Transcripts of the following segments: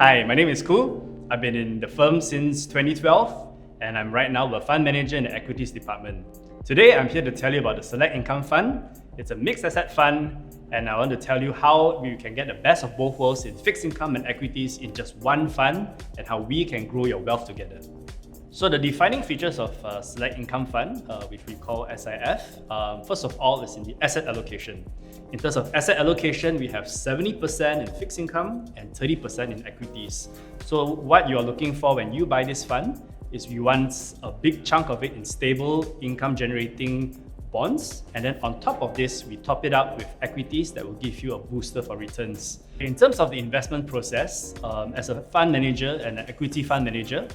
Hi, my name is Ku. I've been in the firm since 2012 and I'm right now a fund manager in the equities department. Today, I'm here to tell you about the Select Income Fund. It's a mixed asset fund and I want to tell you how you can get the best of both worlds in fixed income and equities in just one fund and how we can grow your wealth together. So the defining features of Select Income Fund, which we call SIF, first of all is in the asset allocation. In terms of asset allocation, we have 70% in fixed income and 30% in equities. So what you are looking for when you buy this fund is you want a big chunk of it in stable income generating bonds, and then on top of this, we top it up with equities that will give you a booster for returns. In terms of the investment process, as a fund manager and an equity fund manager,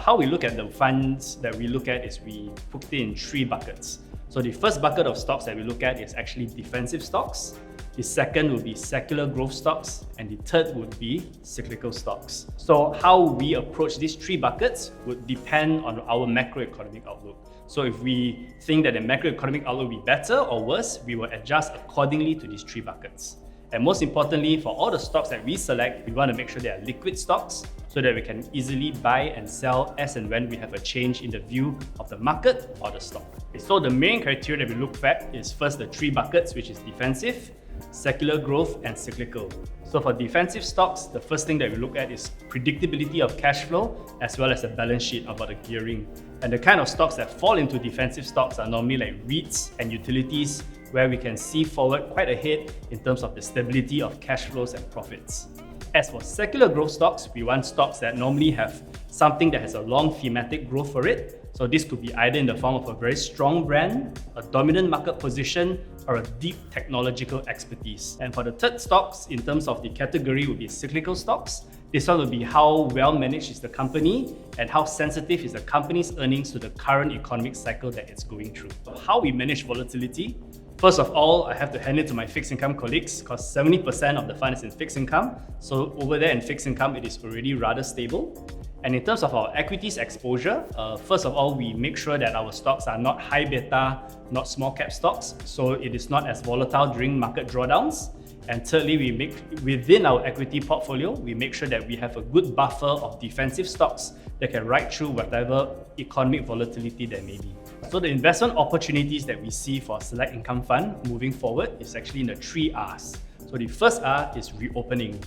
how we look at the funds that we look at is we put it in three buckets. So the first bucket of stocks that we look at is actually defensive stocks. The second would be secular growth stocks, and the third would be cyclical stocks. So how we approach these three buckets would depend on our macroeconomic outlook. So if we think that the macroeconomic outlook will be better or worse, we will adjust accordingly to these three buckets. And most importantly, for all the stocks that we select, we want to make sure they are liquid stocks so that we can easily buy and sell as and when we have a change in the view of the market or the stock. So the main criteria that we look at is first the three buckets, which is defensive, secular growth, and cyclical. So for defensive stocks, the first thing that we look at is predictability of cash flow as well as the balance sheet about the gearing. And the kind of stocks that fall into defensive stocks are normally like REITs and utilities, where we can see forward quite ahead in terms of the stability of cash flows and profits. As for secular growth stocks, we want stocks that normally have something that has a long thematic growth for it. So this could be either in the form of a very strong brand, a dominant market position, or a deep technological expertise. And for the third stocks, in terms of the category, would be cyclical stocks. This one will be how well managed is the company and how sensitive is the company's earnings to the current economic cycle that it's going through. So how we manage volatility. First of all, I have to hand it to my fixed income colleagues because 70% of the fund is in fixed income. So over there in fixed income, it is already rather stable. And in terms of our equities exposure, first of all, we make sure that our stocks are not high beta, not small cap stocks. So it is not as volatile during market drawdowns. And thirdly, we make within our equity portfolio, we make sure that we have a good buffer of defensive stocks that can ride through whatever economic volatility there may be. So the investment opportunities that we see for Select Income Fund moving forward is actually in the three R's. So the first R is reopening.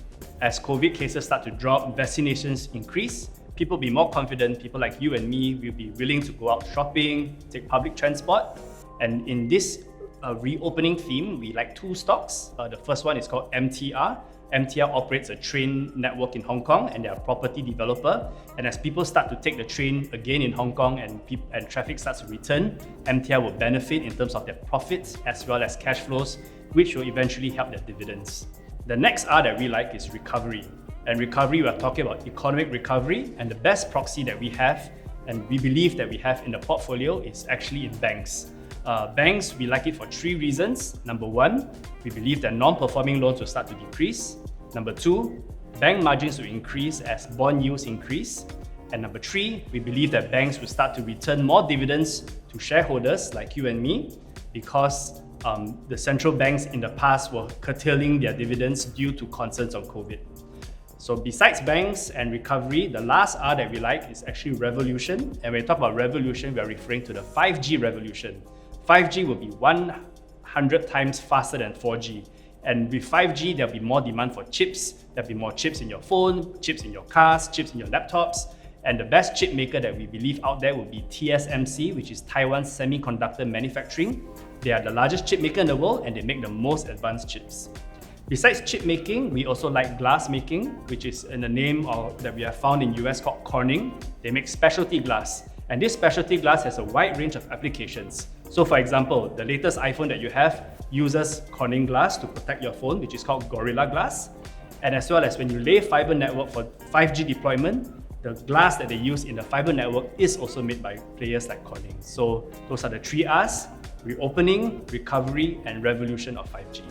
As COVID cases start to drop, vaccinations increase, people be more confident, people like you and me will be willing to go out shopping, take public transport. And in this reopening theme, we like two stocks. The first one is called MTR. MTR operates a train network in Hong Kong and they're a property developer. And as people start to take the train again in Hong Kong and traffic starts to return, MTR will benefit in terms of their profits as well as cash flows, which will eventually help their dividends. The next R that we like is recovery. And recovery, we are talking about economic recovery, and the best proxy that we have and we believe that we have in the portfolio is actually in banks. Banks, we like it for three reasons. Number one, we believe that non-performing loans will start to decrease. Number two, bank margins will increase as bond yields increase. And number three, we believe that banks will start to return more dividends to shareholders like you and me because the central banks in the past were curtailing their dividends due to concerns on COVID. So besides banks and recovery, the last R that we like is actually revolution. And when we talk about revolution, we are referring to the 5G revolution. 5G will be 100 times faster than 4G. And with 5G, there'll be more demand for chips. There'll be more chips in your phone, chips in your cars, chips in your laptops. And the best chip maker that we believe out there will be TSMC, which is Taiwan Semiconductor Manufacturing. They are the largest chip maker in the world and they make the most advanced chips. Besides chip making, we also like glass making, which is in the name that we have found in US called Corning. They make specialty glass. And this specialty glass has a wide range of applications. So for example, the latest iPhone that you have uses Corning glass to protect your phone, which is called Gorilla Glass. And as well as when you lay fiber network for 5G deployment, the glass that they use in the fiber network is also made by players like Corning. So those are the three R's: reopening, recovery, and revolution of 5G.